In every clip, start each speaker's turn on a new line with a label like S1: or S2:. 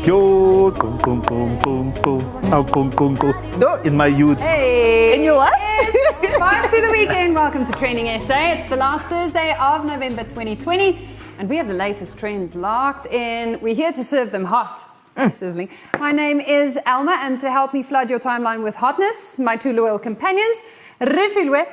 S1: Yo, kung kung kung kung kung, oh kung kung kung. No, in my youth.
S2: Hey!
S3: In your what?
S2: Vibe to the weekend. Welcome to Training SA. It's the last Thursday of November 2020, and we have the latest trends locked in. We're here to serve them hot. Sizzling. My name is Alma, and to help me flood your timeline with hotness, my two loyal companions, Refilwe.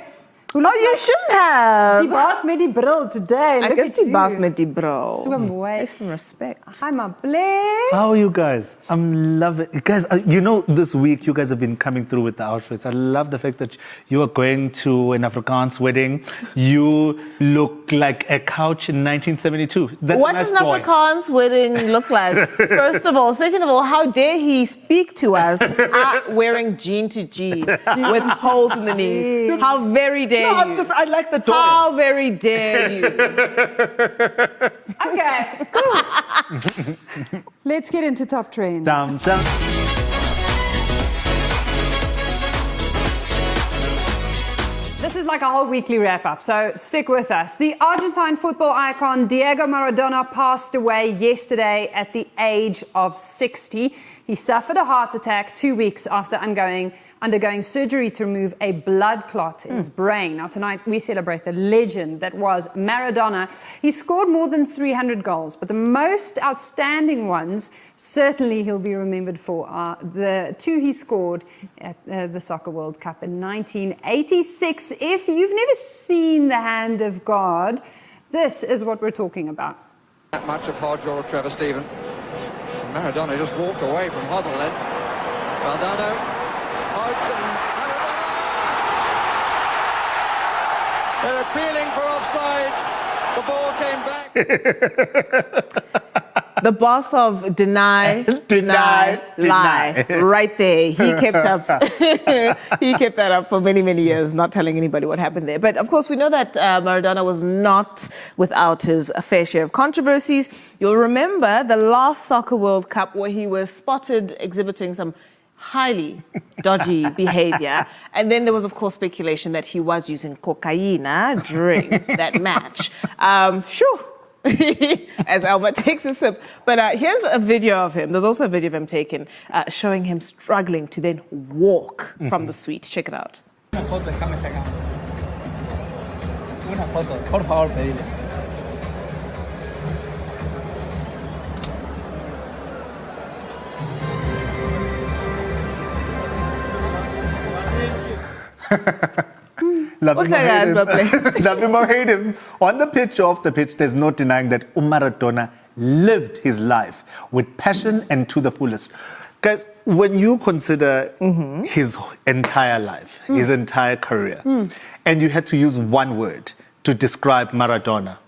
S3: Oh, you shouldn't have.
S2: Die baas met die bril today.
S3: I
S2: Look
S3: guess
S2: at
S3: die
S2: you.
S3: baas met die bril.
S2: So mooi.
S3: Have some respect.
S2: Hi, my bleh.
S1: How are you guys? I'm loving it. Guys, you know, this week you guys have been coming through with the outfits. I love the fact that you are going to an Afrikaans wedding. You look like a couch in 1972. That's
S3: What
S1: a nice
S3: does an
S1: toy.
S3: Afrikaans wedding look like? First of all. Second of all, how dare he speak to us wearing jean to jean with holes in the knees? How very dare
S1: No,
S3: you?
S1: I like the toy.
S3: How very dare you?
S2: Okay, cool. Let's get into top trends.
S1: Dum, dum.
S2: This is like a whole weekly wrap-up, so stick with us. The Argentine football icon Diego Maradona passed away yesterday at the age of 60. He suffered a heart attack 2 weeks after undergoing surgery to remove a blood clot in his brain. Now tonight we celebrate the legend that was Maradona. He scored more than 300 goals, but the most outstanding ones, certainly he'll be remembered for, are the two he scored at the Soccer World Cup in 1986. If you've never seen the hand of God, this is what we're talking about.
S4: That much of Hodge or Trevor Stephen. Maradona just walked away from Hoddle then. Maradona, Hodge and They're appealing for offside. The ball came back.
S3: The boss of deny, lie. Right there. He kept up. He kept that up for many, many years, not telling anybody what happened there. But of course, we know that Maradona was not without his fair share of controversies. You'll remember the last Soccer World Cup where he was spotted exhibiting some highly dodgy behavior. And then there was, of course, speculation that he was using cocaine during that match. Sure. As Alma takes a sip. But here's a video of him. There's also a video of him taken showing him struggling to then walk from the suite. Check it out.
S5: Una foto, déjame sacar. Una foto, por favor, pedile.
S1: Love him or hate him.
S3: Lovely.
S1: Love him or hate him. On the pitch, off the pitch, there's no denying that Maradona lived his life with passion and to the fullest. Guys, when you consider his entire life, his entire career, and you had to use one word to describe Maradona.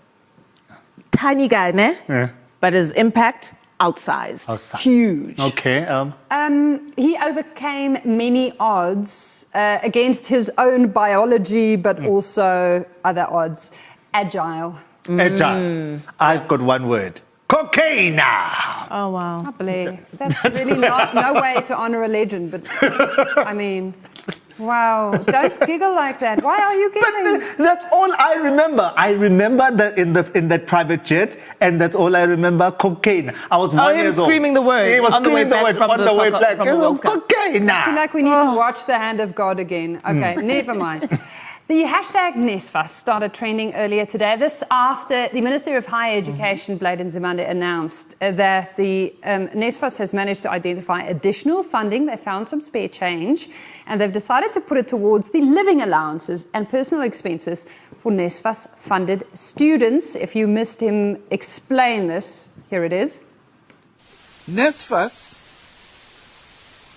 S3: Tiny guy, ne?
S1: Yeah.
S3: But his impact, outsized.
S1: Outside.
S3: Huge.
S1: Okay.
S2: He overcame many odds against his own biology, but also other odds. Agile.
S1: Agile. I've got one word. Cocaine.
S3: Oh, wow.
S2: I believe that's really no way to honor a legend, but I mean, wow, don't giggle like that. Why are you giggling?
S1: But that's all I remember. I remember that in that private jet, and that's all I remember. Cocaine. I was 1 year old.
S3: screaming the word
S1: He was
S3: on the way
S1: screaming the
S3: back
S1: word
S3: from
S1: on
S3: the
S1: the way
S3: soccer-
S1: back.
S3: from the World Cup.
S1: Cocaine.
S2: I feel like we need to watch the hand of God again. Okay, never mind. The hashtag NSFAS started trending earlier today. This after the Minister of Higher Education, Bladen Zimande, announced that the NSFAS has managed to identify additional funding. They found some spare change, and they've decided to put it towards the living allowances and personal expenses for NSFAS-funded students. If you missed him explain this, here it is.
S6: NSFAS,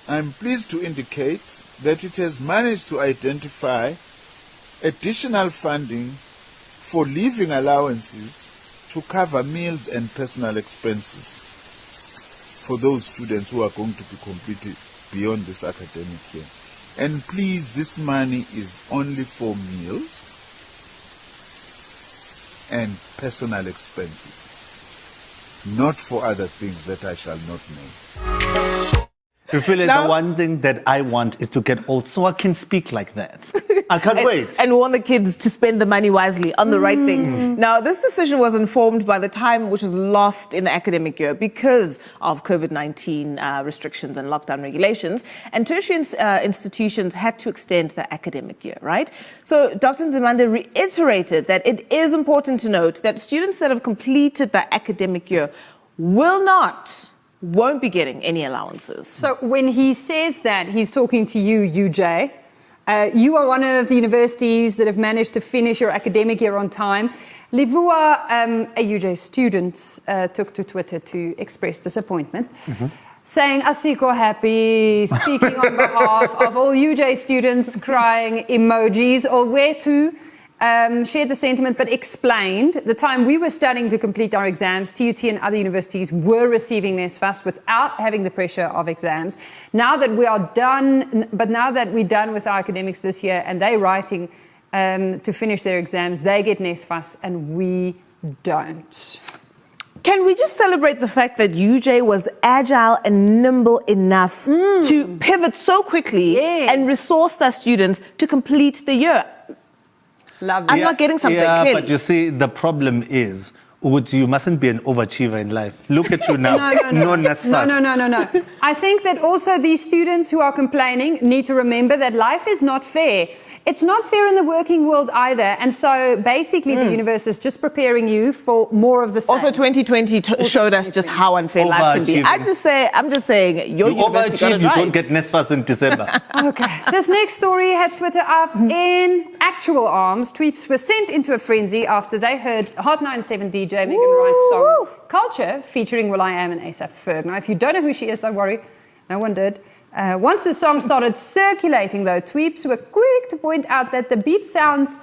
S6: I'm pleased to indicate that it has managed to identify additional funding for living allowances to cover meals and personal expenses for those students who are going to be completed beyond this academic year. And please, this money is only for meals and personal expenses, not for other things that I shall not name.
S1: Really,
S3: Now-
S1: the one thing that I want is to get old so I can speak like that. I can't wait.
S3: And warn the kids to spend the money wisely on the right things. Now, this decision was informed by the time which was lost in the academic year because of COVID-19 restrictions and lockdown regulations. And tertiary institutions had to extend the academic year, right? So Dr. Nzimande reiterated that it is important to note that students that have completed the academic year won't be getting any allowances.
S2: So when he says that, he's talking to you, UJ. You are one of the universities that have managed to finish your academic year on time. Livua, a UJ student, took to Twitter to express disappointment, saying, Asiko happy, speaking on behalf of all UJ students, crying emojis, or where to. Shared the sentiment but explained the time we were studying to complete our exams, TUT and other universities were receiving NSFAS without having the pressure of exams. Now that we are done, but now that we're done with our academics this year and they're writing to finish their exams, they get NSFAS and we don't.
S3: Can we just celebrate the fact that UJ was agile and nimble enough to pivot so quickly and resource their students to complete the year?
S2: Love
S3: I'm not getting something
S1: Yeah,
S3: clearly.
S1: but you see, the problem is, you mustn't be an overachiever in life. Look at you now. No NSFAS.
S2: No. I think that also these students who are complaining need to remember that life is not fair. It's not fair in the working world either. And so basically the universe is just preparing you for more of the same.
S3: Also, 2020 showed us just how unfair life can be. I'm just saying, your
S1: You
S3: university got
S1: overachieve,
S3: it
S1: you
S3: right.
S1: don't get NSFAS in December.
S2: Okay. This next story had Twitter up in actual arms. Tweets were sent into a frenzy after they heard Hot 97 DJ Megan Wright's song Culture featuring will.i.am and A$AP Ferg. Now, if you don't know who she is, don't worry. No one did. Once the song started circulating, though, tweets were quick to point out that the beat sounds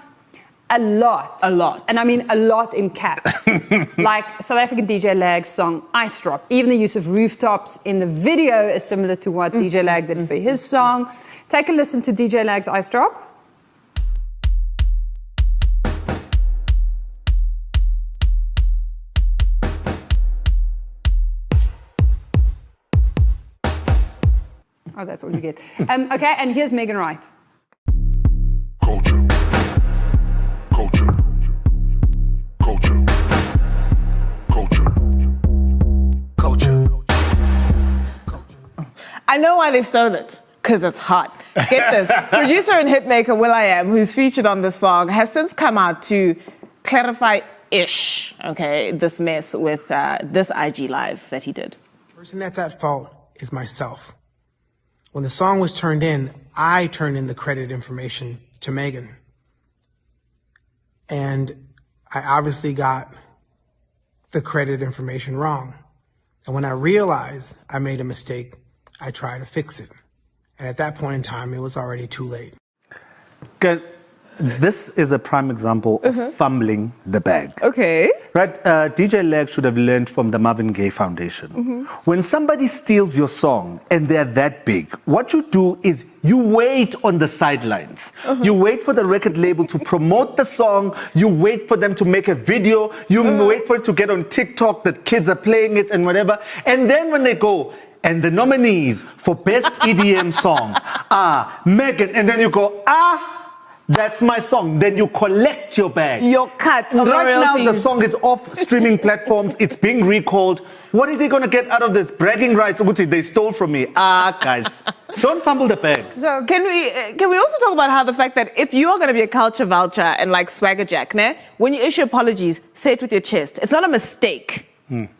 S2: a lot.
S3: A lot.
S2: And I mean a lot in caps. Like South African DJ Lag's song, Ice Drop. Even the use of rooftops in the video is similar to what DJ Lag did for his song. Take a listen to DJ Lag's Ice Drop. Oh, that's all you get. Okay, and here's Megan Wright.
S7: Culture. Culture. Culture. Culture. Culture.
S3: I know why they stole it. Because it's hot. Get this. Producer and hitmaker will.i.am, who's featured on this song, has since come out to clarify-ish, okay, this mess with this IG Live that he did.
S8: The person that's at fault is myself. When the song was turned in, I turned in the credit information to Megan. And I obviously got the credit information wrong. And when I realized I made a mistake, I tried to fix it. And at that point in time, it was already too late.
S1: Guys, this is a prime example of fumbling the bag.
S3: Okay.
S1: Right, DJ Lag should have learned from the Marvin Gaye Foundation. When somebody steals your song and they're that big, what you do is you wait on the sidelines. You wait for the record label to promote the song. You wait for them to make a video. You wait for it to get on TikTok that kids are playing it and whatever. And then when they go, and the nominees for Best EDM Song are Megan, and then you go, that's my song. Then you collect your bag.
S3: Your cut of
S1: Right now, the
S3: royalties.
S1: song is off streaming platforms. It's being recalled. What is he going to get out of this? Bragging rights? They stole from me. Guys, don't fumble the bag.
S2: So
S3: Can we also talk about how the fact that if you are going to be a culture vulture and like swagger jack, ne, when you issue apologies, say it with your chest. It's not a mistake.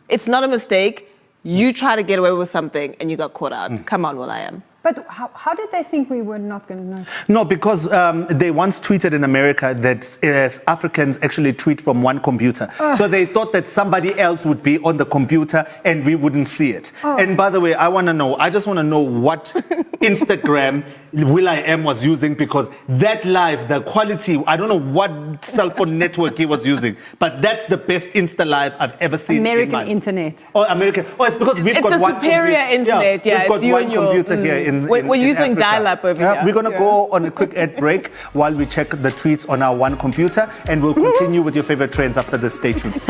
S3: It's not a mistake. You try to get away with something and you got caught out. Come on, will.i.am.
S2: But how did they think we were not going to know?
S1: No, because they once tweeted in America that Africans actually tweet from one computer. So they thought that somebody else would be on the computer and we wouldn't see it. And by the way, I just want to know what Instagram will.i.am was using, because that live, the quality, I don't know what cell phone network he was using, but that's the best Insta live I've ever seen.
S2: American
S1: in my
S2: internet.
S1: Oh, American. Oh, it's because we've
S3: It's
S1: got
S3: a
S1: one
S3: superior internet, yeah,
S1: We've got
S3: it's you
S1: one
S3: and your-
S1: computer here in
S3: We're using
S1: Africa.
S3: dial-up over here.
S1: We're going to go on a quick ad break while we check the tweets on our one computer, and we'll continue with your favorite trends after this. Stay tuned.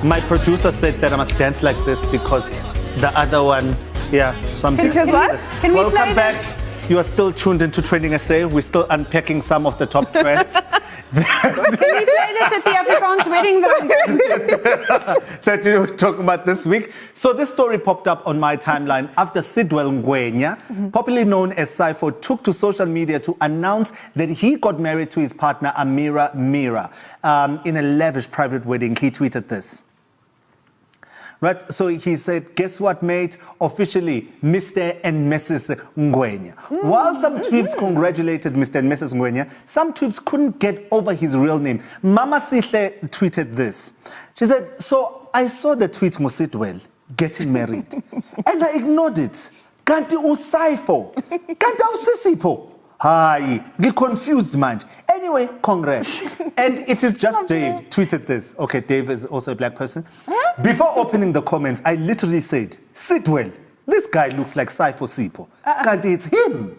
S1: My producer said that I must dance like this because the other one, yeah. So I'm
S3: Because what?
S2: Can we
S1: Welcome
S2: play
S1: back.
S2: this?
S1: You are still tuned into Trending SA. We're still unpacking some of the top trends
S2: Can we play this at the Afrikaans wedding that I'm going to?
S1: that you were talking about this week. So this story popped up on my timeline after Sidwell Ngwenya, popularly known as Saifo, took to social media to announce that he got married to his partner Amira Mira in a lavish private wedding. He tweeted this. Right, so he said, guess what, mate? Officially, Mr. and Mrs. Ngwenya. While some tweets congratulated Mr. and Mrs. Ngwenya, some tweets couldn't get over his real name. Mama Sihle tweeted this. She said, so I saw the tweet Mosidwell getting married, and I ignored it. Kanti uSaifo, kanti usisipo. Hi, get confused, man. Anyway, congrats. And it is just Dave tweeted this. Okay, Dave is also a black person. Before opening the comments, I literally said, Sidwell, this guy looks like Saifo Sipo. Kanti, it's him.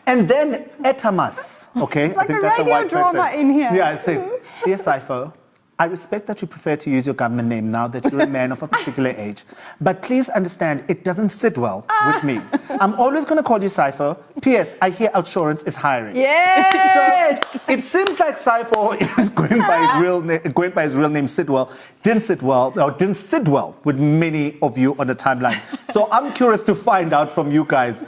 S1: And then Etamas, okay?
S2: It's like a radio drama in here.
S1: Yeah, it says, dear Saifo, I respect that you prefer to use your government name now that you're a man of a particular age. But please understand, it doesn't sit well with me. I'm always going to call you Saifo. P.S. I hear Outsurance is hiring.
S2: Yes!
S1: So it seems like Saifo is going by his real name, Sidwell. Didn't sit well with many of you on the timeline. So I'm curious to find out from you guys,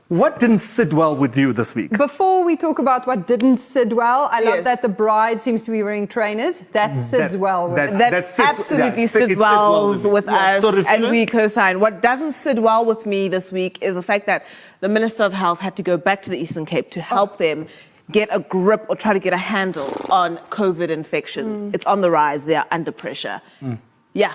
S1: what didn't sit well with you this week?
S2: Before we talk about what didn't sit well, I love
S3: Yes.
S2: that the bride seems to be wearing trainers. That sits well with
S1: that-
S2: us.
S3: That
S1: sits-
S3: absolutely
S1: yeah,
S3: sits
S1: it
S3: well
S1: with me.
S3: with us,
S1: So, Rufina?
S3: and we co-sign. What doesn't sit well with me this week is the fact that the Minister of Health had to go back to the Eastern Cape to help them get a grip or try to get a handle on COVID infections. It's on the rise. They are under pressure. Yeah,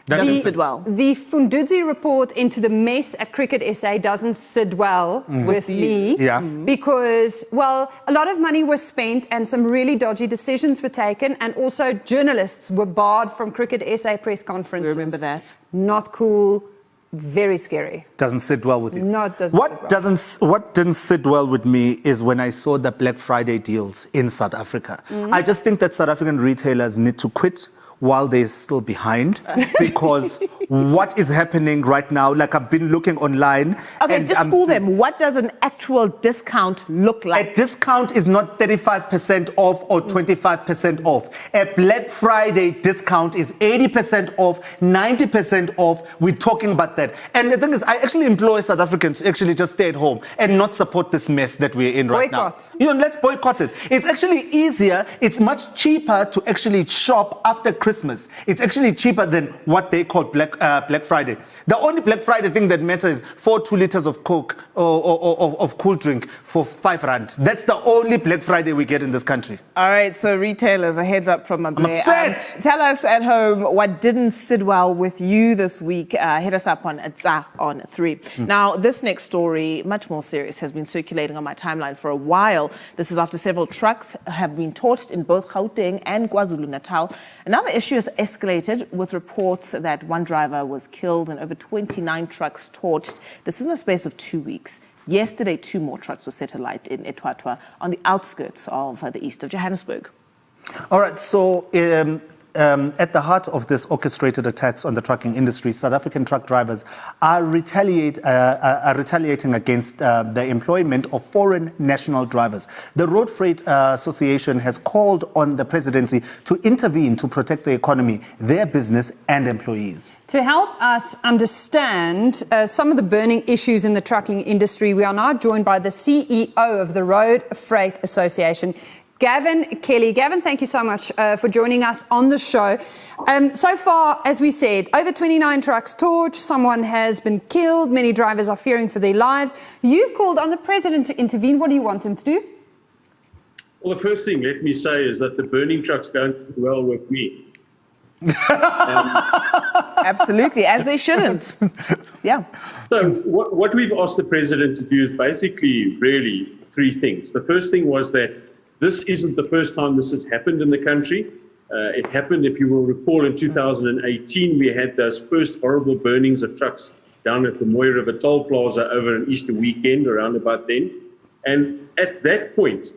S3: doesn't sit well.
S2: The Fundudzi report into the mess at Cricket SA doesn't sit well with me.
S1: Yeah.
S2: Because, well, a lot of money was spent and some really dodgy decisions were taken, and also journalists were barred from Cricket SA press conferences.
S3: Remember that?
S2: Not cool, very scary.
S1: Doesn't sit well with you.
S2: No, it doesn't sit well.
S1: What didn't sit well with me is when I saw the Black Friday deals in South Africa. I just think that South African retailers need to quit while they're still behind, because what is happening right now, like I've been looking online.
S3: Okay,
S1: and
S3: just
S1: I'm
S3: school
S1: seeing-
S3: them. What does an actual discount look
S1: A
S3: like?
S1: discount is not 35% off or 25% off. A Black Friday discount is 80% off, 90% off. We're talking about that. And the thing is, I actually employ South Africans to actually just stay at home and not support this mess that we're in right
S2: Boycott.
S1: now. You know, let's boycott it. It's actually easier. It's much cheaper to actually shop after Christmas. It's actually cheaper than what they call Black Friday. The only Black Friday thing that matters is 2 liters of Coke or of cool drink for R5. That's the only Black Friday we get in this country.
S3: All right, so retailers, a heads up from Mabule.
S1: upset.
S3: Tell us at home what didn't sit well with you this week. Hit us up on Atza on 3. Now, this next story, much more serious, has been circulating on my timeline for a while. This is after several trucks have been torched in both Gauteng and KwaZulu-Natal. Another issue has escalated with reports that one driver was killed and over 29 trucks torched. This is in the space of 2 weeks. Yesterday, 2 more trucks were set alight in Etwatwa on the outskirts of the east of Johannesburg.
S1: All right, so at the heart of this orchestrated attacks on the trucking industry, South African truck drivers are retaliating against the employment of foreign national drivers. The Road Freight Association has called on the presidency to intervene to protect the economy, their business and employees.
S2: To help us understand some of the burning issues in the trucking industry, we are now joined by the CEO of the Road Freight Association, Gavin Kelly. Gavin, thank you so much for joining us on the show. So far, as we said, over 29 trucks torched, someone has been killed, many drivers are fearing for their lives. You've called on the president to intervene. What do you want him to do?
S9: Well, the first thing, let me say, is that the burning trucks don't sit well with me.
S3: Absolutely, as they shouldn't. Yeah.
S9: So what we've asked the president to do is basically really 3 things. The first thing was that this isn't the first time this has happened in the country. It happened, if you will recall, in 2018, we had those first horrible burnings of trucks down at the Moy River Toll Plaza over an Easter weekend, around about then. And at that point,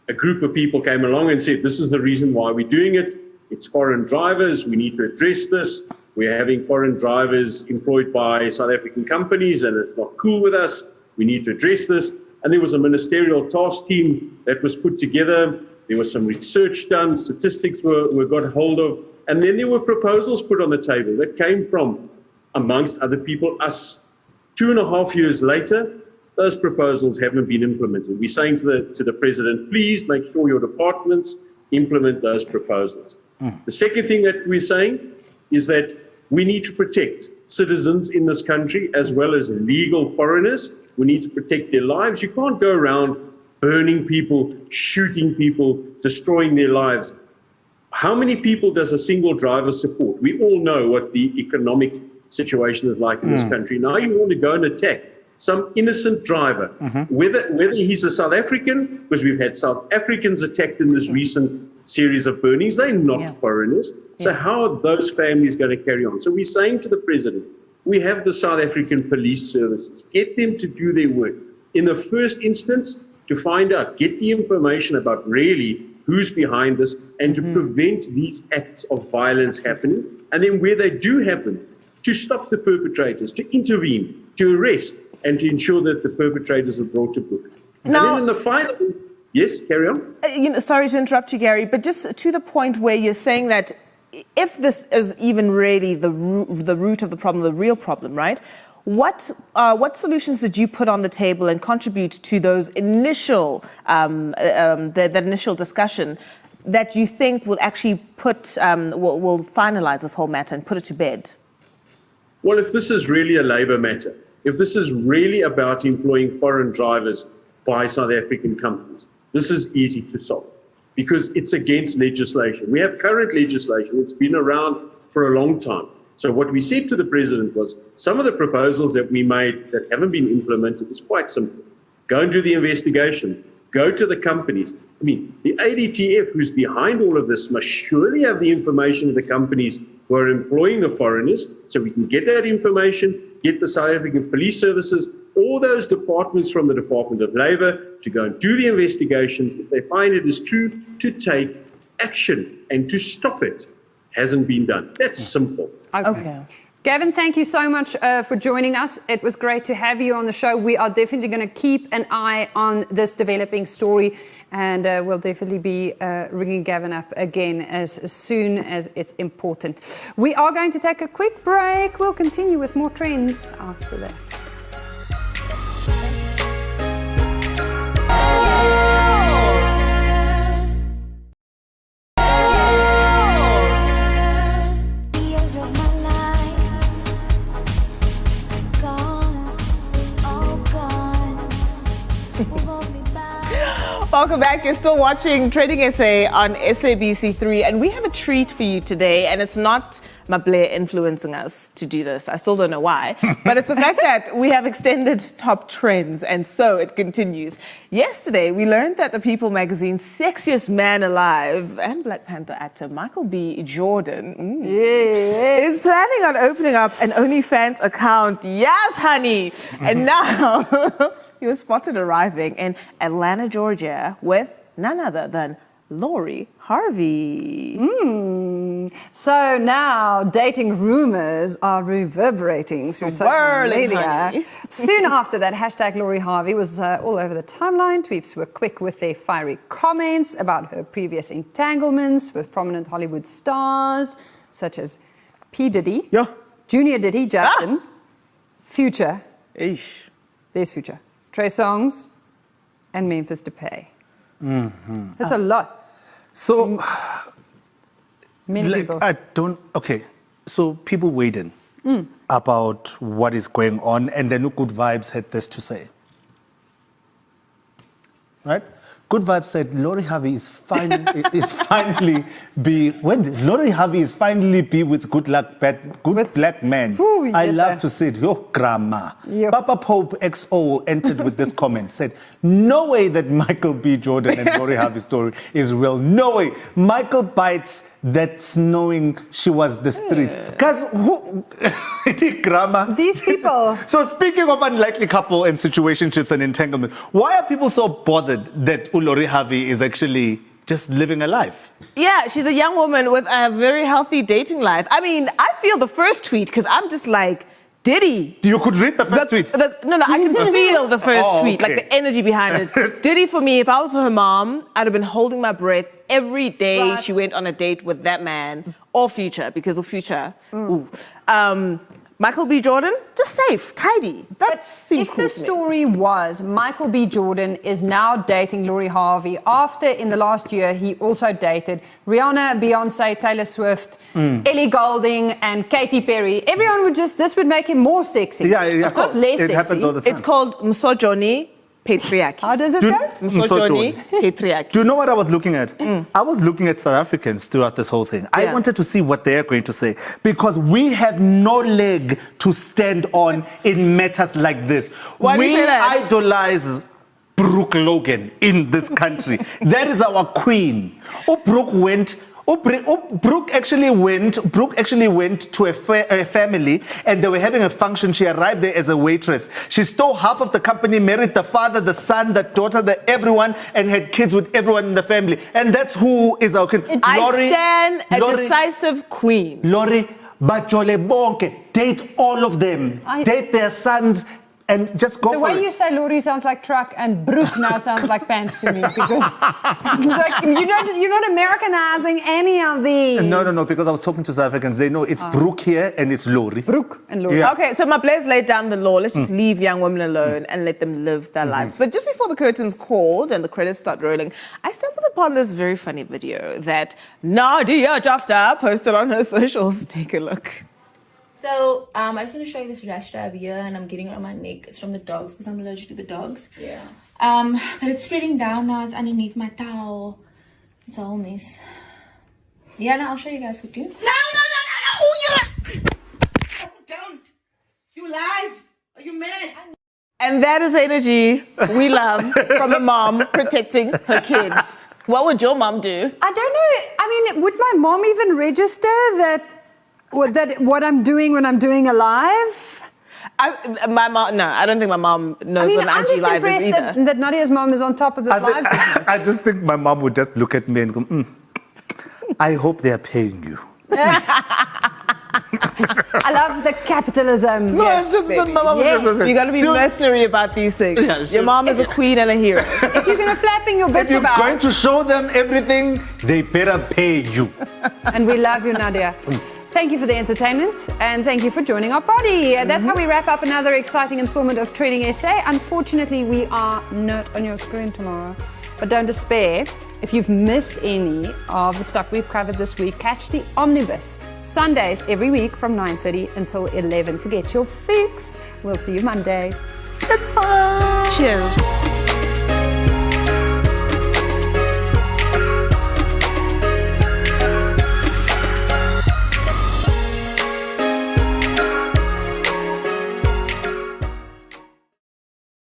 S9: a group of people came along and said, this is the reason why we're doing it. It's foreign drivers. We need to address this. We're having foreign drivers employed by South African companies, and it's not cool with us. We need to address this. And there was a ministerial task team that was put together. There was some research done. Statistics were got hold of. And then there were proposals put on the table that came from, amongst other people, us. 2.5 years later, those proposals haven't been implemented. We're saying to the president, please make sure your departments implement those proposals. The second thing that we're saying is that we need to protect citizens in this country as well as legal foreigners. We need to protect their lives. You can't go around burning people, shooting people, destroying their lives. How many people does a single driver support? We all know what the economic situation is like in this country. Now you want to go and attack some innocent driver, whether he's a South African, because we've had South Africans attacked in this recent series of burnings. They're not foreigners. So how are those families going to carry on? So we're saying to the president, we have the South African police services. Get them to do their work. In the first instance, to find out, get the information about really who's behind this and to prevent these acts of violence happening. And then where they do happen, to stop the perpetrators, to intervene, to arrest, and to ensure that the perpetrators are brought to book.
S3: Now,
S9: and then in the final, yes, carry on.
S3: Sorry to interrupt you, Gary, but just to the point where you're saying that if this is even really the root of the problem, the real problem, right? What solutions did you put on the table and contribute to those initial, that initial discussion that you think will actually will finalize this whole matter and put it to bed?
S9: Well, if this is really a labour matter, if this is really about employing foreign drivers by South African companies, this is easy to solve because it's against legislation. We have current legislation. It's been around for a long time. So what we said to the president was some of the proposals that we made that haven't been implemented is quite simple. Go and do the investigation. Go to the companies. I mean, the ADTF, who's behind all of this, must surely have the information of the companies who are employing the foreigners, so we can get that information, get the South African police services, all those departments from the Department of Labour to go and do the investigations. If they find it is true, to take action and to stop it. Hasn't been done. That's simple.
S2: Okay. Gavin, thank you so much for joining us. It was great to have you on the show. We are definitely going to keep an eye on this developing story, and we'll definitely be ringing Gavin up again as soon as it's important. We are going to take a quick break. We'll continue with more trends after that.
S3: Welcome back. You're still watching Trading SA on SABC3, and we have a treat for you today, and it's not Mablé influencing us to do this. I still don't know why, but it's the fact that we have extended top trends, and so it continues. Yesterday, we learned that the People magazine's sexiest man alive and Black Panther actor Michael B. Jordan is planning on opening up an OnlyFans account. Yes, honey! And now he was spotted arriving in Atlanta, Georgia with none other than Lori Harvey.
S2: So now dating rumors are reverberating through social media. Soon after that, hashtag Lori Harvey was all over the timeline. Tweets were quick with their fiery comments about her previous entanglements with prominent Hollywood stars such as P. Diddy, Junior Diddy, Justin, Future, there's Future, Trey Songz, and Memphis Depay. That's a lot.
S1: So,
S2: Many people.
S1: So people weighed in about what is going on, and then Good Vibes had this to say. Right? Good Vibes said Lori Harvey is finally be with good black men. I love to see it. Yo, grandma. Papa Pope XO entered with this comment, said, no way that Michael B. Jordan and Lori Harvey's story is real. No way. Michael bites that's knowing she was the streets. Because grandma.
S2: These people.
S1: So speaking of unlikely couple and situationships and entanglement, why are people so bothered that Lori Harvey is actually just living a life.
S3: Yeah, she's a young woman with a very healthy dating life. I mean, I feel the first tweet because I'm just like, Diddy.
S1: You could read the first tweet.
S3: No, I can feel the first tweet,
S1: okay.
S3: like the energy behind it. Diddy, for me, if I was her mom, I'd have been holding my breath every day
S2: Right.
S3: she went on a date with that man, or Future, because of Future. Ooh. Michael B. Jordan, just safe, tidy. That seems
S2: If
S3: cool
S2: the
S3: to me.
S2: story was Michael B. Jordan is now dating Lori Harvey after in the last year he also dated Rihanna, Beyonce, Taylor Swift, Ellie Goulding and Katy Perry, everyone would this would make him more sexy.
S1: Yeah,
S2: Of course, less
S1: it
S2: sexy.
S1: happens all the time.
S3: It's called misogyny patriarchy.
S2: How does it
S1: Do-
S2: go?
S3: Misogyny patriarchy.
S1: Do you know what I was looking at? I was looking at South Africans throughout this whole thing. I
S3: Yeah.
S1: wanted to see what they're going to say because we have no leg to stand on in matters like this.
S3: Why do you
S1: we
S3: say that?
S1: idolize Brooke Logan in this country. That is our queen. Brooke actually went to a family and they were having a function. She arrived there as a waitress. She stole half of the company, married the father, the son, the daughter, everyone, and had kids with everyone in the family. And that's who is our queen.
S3: I stand a decisive queen.
S1: Lori, Bajole Bonke, date all of them. Date their sons and just go
S2: The
S1: for
S2: way
S1: it.
S2: you say Lori sounds like truck and Brooke now sounds like pants to me because like, you're not Americanizing any of these.
S1: No, because I was talking to South Africans. They know it's Brooke here and it's Lori.
S2: Brooke and Lori.
S1: Yeah.
S3: Okay, so my players laid down the law. Let's just leave young women alone and let them live their lives. But just before the curtains called and the credits start rolling, I stumbled upon this very funny video that Nadia Jafta posted on her socials. Take a look.
S10: So, I just want to show you this rash I have here, and I'm getting it on my neck. It's from the dogs because I'm allergic to the dogs. Yeah. But it's spreading down now. It's underneath my towel. It's a whole mess. Yeah, no, I'll show you guys quickly. No! Oh, you don't! You live? Are you mad?
S3: And that is energy we love from a mom protecting her kids. What would your mom do?
S2: I don't know. I mean, would my mom even register that what I'm doing when I'm doing a live?
S3: My mom, no, I don't think my mom knows what
S2: I'm
S3: an IG
S2: just
S3: live is
S2: impressed
S3: either.
S2: that Nadia's mom is on top of this live business.
S1: I just think my mom would just look at me and go, I hope they're paying you.
S2: I love the capitalism.
S1: No,
S2: Yes,
S1: it's just
S2: baby.
S1: that my mom would
S2: Yes.
S1: just
S3: You got to be mercenary about these things.
S1: Yeah,
S3: Your mom is a queen and a hero.
S2: If you're going to flapping your
S1: If
S2: bits
S1: you're
S2: about,
S1: going to show them everything, they better pay you.
S2: and we love you, Nadia. Thank you for the entertainment and thank you for joining our party. That's how we wrap up another exciting installment of Trading SA. Unfortunately, we are not on your screen tomorrow. But don't despair. If you've missed any of the stuff we've covered this week, catch the Omnibus Sundays every week from 9:30 until 11 to get your fix. We'll see you Monday.
S3: Cheers.